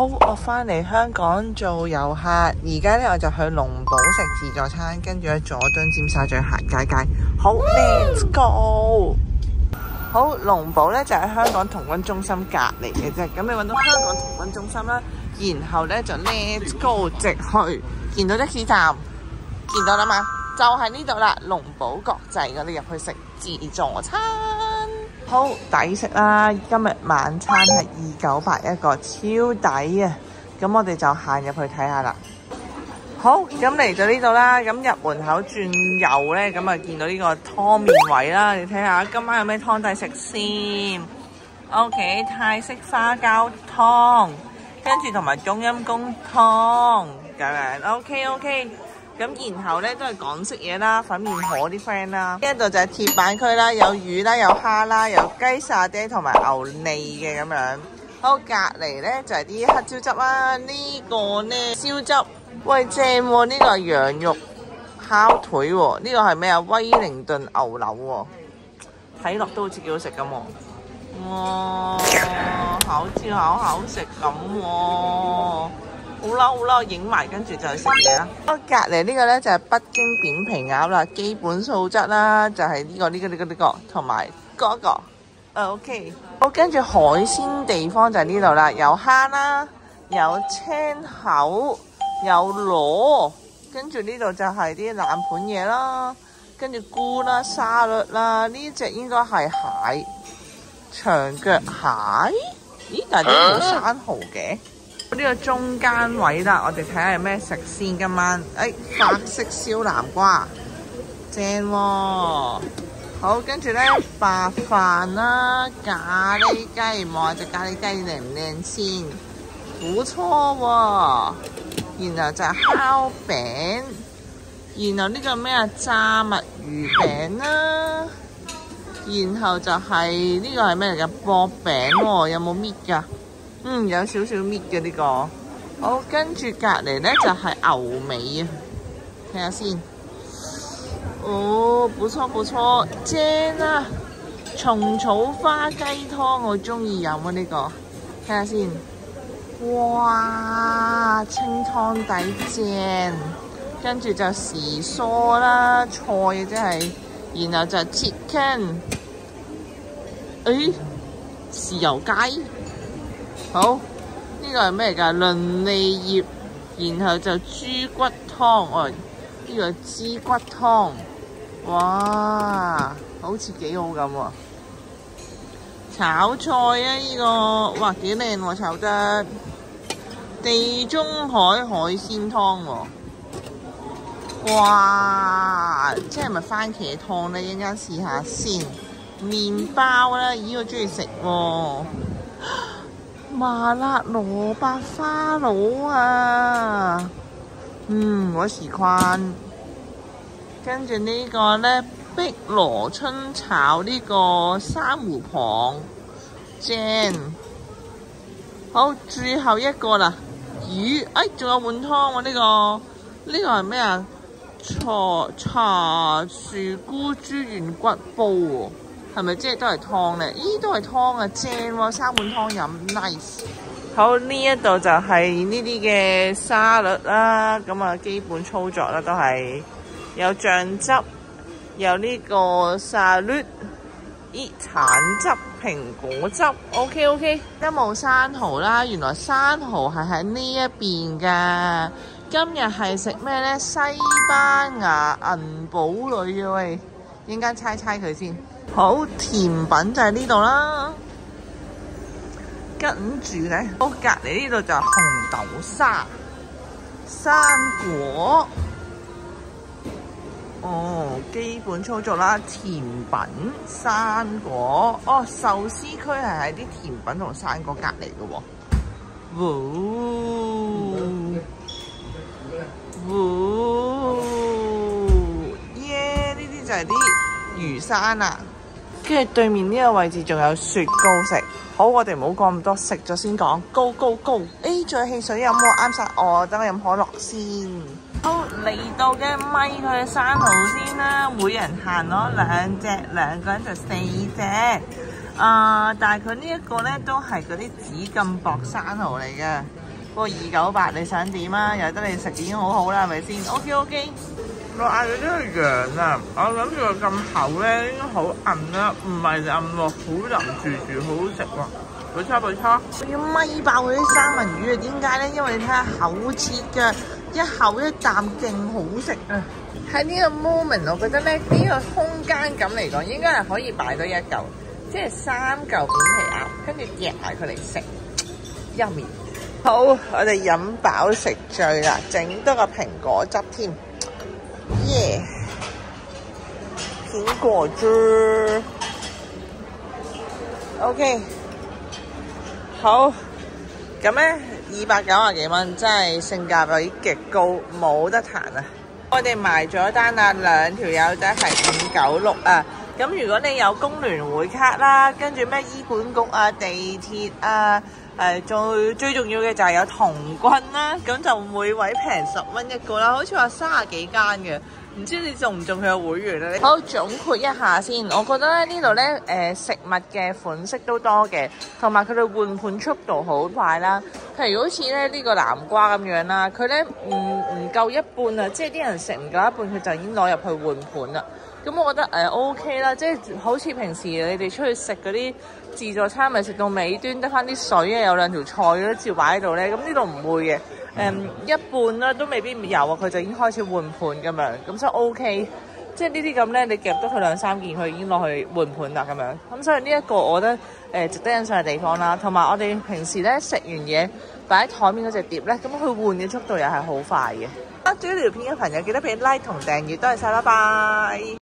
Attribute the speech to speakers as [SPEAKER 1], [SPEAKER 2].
[SPEAKER 1] 好，我返嚟香港做遊客，而家咧我就去龍堡食自助餐，跟住喺佐敦尖沙咀行街街。好 ，Let's go！ 好，龍堡咧就喺香港童軍中心隔離嘅啫。咁你揾到香港童軍中心啦，然後咧就 Let's go 直去，見到的士站，見到啦嘛，就係呢度啦，龍堡國際嗰度入去食自助餐。好抵食啦！今日晚餐係298一個，超抵啊！咁我哋就行入去睇下啦。好，咁嚟到呢度啦，咁入門口轉右呢，咁啊見到呢個湯麵位啦。你睇下今晚有咩湯底食先。OK， 泰式花膠湯，跟住同埋冬陰功湯咁樣。OK。咁然後咧都係港式嘢啦，粉麵河啲 friend 啦，呢一度就係鐵板區啦，有魚啦，有蝦啦，有雞沙爹同埋牛脷嘅咁樣。好，隔離咧就係啲黑椒汁啦，呢個咧燒汁，喂正喎，呢個係羊肉烤腿喎，呢個係咩啊？威靈頓牛柳喎，睇落都好似幾好食咁喎。哇，好似好食咁喎。好啦，影埋跟住就去食嘢啦。隔離呢個呢，就係北京扁皮鴨啦，基本素質啦，就係呢個，同埋嗰個。OK， 好，跟住海鮮地方就係呢度啦，有蝦啦，有青口，有螺，跟住呢度就係啲冷盤嘢啦，跟住菇啦、沙律啦，呢隻應該係蟹，長腳蟹。咦？但係都冇生蠔嘅。呢個中間位啦，我哋睇下有咩食先。今晚法式燒南瓜，正喎。好，跟住呢白飯啦，咖喱雞，望下隻咖喱雞靚唔靚先，唔錯喎。然後就係烤餅，然後呢個咩啊？炸墨魚餅啦，然後就係呢個係咩嚟㗎？薄餅喎，有冇搣㗎？有少少搣嘅呢個。好，跟住隔離呢就係牛尾啊，睇下先。哦，不錯，正啊！蟲草花雞湯我中意飲啊呢個，睇下先。哇，清湯底正，跟住就時蔬啦，菜即係，然後就 chicken， 豉油雞。好，呢個係咩㗎？倫理葉，然後就豬骨湯，呢個豬骨湯，哇，好似幾好咁喎。炒菜啊，呢個，哇，幾靚喎，炒得。地中海海鮮湯喎，哇，即係咪番茄湯呢？一陣間試下先。麵包啦，咦，我中意食喎。麻辣蘿蔔花螺啊，我喜歡。跟住呢個呢，碧螺春炒呢個珊瑚蚌，正。好，最後一個啦，魚，仲有碗湯喎，呢個係咩啊？茶樹菇豬軟骨煲喎。係咪即係都係湯呢？咦，都係湯啊，正喎，三碗湯飲 ，nice。好，呢一度就係呢啲嘅沙律啦，咁啊基本操作啦，都係有醬汁，有呢個沙律，橙汁、蘋果汁 ，OK， 一冇生蠔啦，原來生蠔係喺呢一邊㗎。今日係食咩呢？西班牙銀堡女嘅喂，陣間猜佢先。好，甜品就喺呢度啦，跟住呢，隔離呢度就係紅豆沙、生果，基本操作啦，甜品、生果，壽司區係喺啲甜品同生果隔離嘅喎，耶！呢啲就係啲魚生啦。跟住對面呢個位置仲有雪糕食，好，我哋唔好講咁多，食咗先講。Go！仲有汽水飲喎，啱晒我，等我飲可樂先。好，嚟到嘅咪佢嘅生蠔先啦，每人限攞2隻，2個人就4隻。但係佢呢一個呢都係嗰啲紫咁薄生蠔嚟嘅，不過298你想點啊？有得你食已經好好啦，係咪先 ？OK。我嗌咗呢個羊啊，我諗住佢咁厚咧，應該好韌啦，唔係就韌喎，好腍住，好好食喎。冇錯，我要咪爆佢啲三文魚啊！點解咧？因為你睇下厚切嘅，一口一啖勁好食啊！喺呢個 moment， 我覺得咧呢個空間感嚟講，應該係可以擺到一嚿，即係3嚿扁皮鴨，跟住夾埋佢嚟食，yummy。好，我哋飲飽食醉啦，整多個蘋果汁添，耶！蘋果汁 ，OK。好，咁咧290幾蚊，真係性價比極高，冇得彈啊！我哋埋咗單啦，2條友仔係596啊。咁如果你有工聯會卡啦，跟住咩醫管局啊、地鐵啊，最重要嘅就係有童軍啦，咁就每位平10蚊一個啦，好似話30幾間嘅。唔知你中唔中佢嘅會員咧？好，總括一下先，我覺得咧呢度咧食物嘅款式都多嘅，同埋佢哋換盤速度好快啦。譬如好似咧呢個南瓜咁樣啦，佢咧唔夠一半啊，即係啲人食唔夠一半，佢就已經攞入去換盤啦。咁我覺得OK 啦，即係好似平時你哋出去食嗰啲自助餐，咪食到尾端得翻啲水啊，有2條菜都照擺喺度咧。咁呢度唔會嘅。一半啦，都未必有啊，佢就已經開始換盤咁樣，咁所以 OK，即係呢啲咁咧，你夾得佢2-3件，佢已經攞去換盤啦咁樣，咁所以呢一個我覺得值得欣賞嘅地方啦，同埋我哋平時咧食完嘢擺喺台面嗰隻碟咧，咁佢換嘅速度又係好快嘅。中意呢條片嘅朋友記得俾 like 同訂閱，多謝晒，拜拜。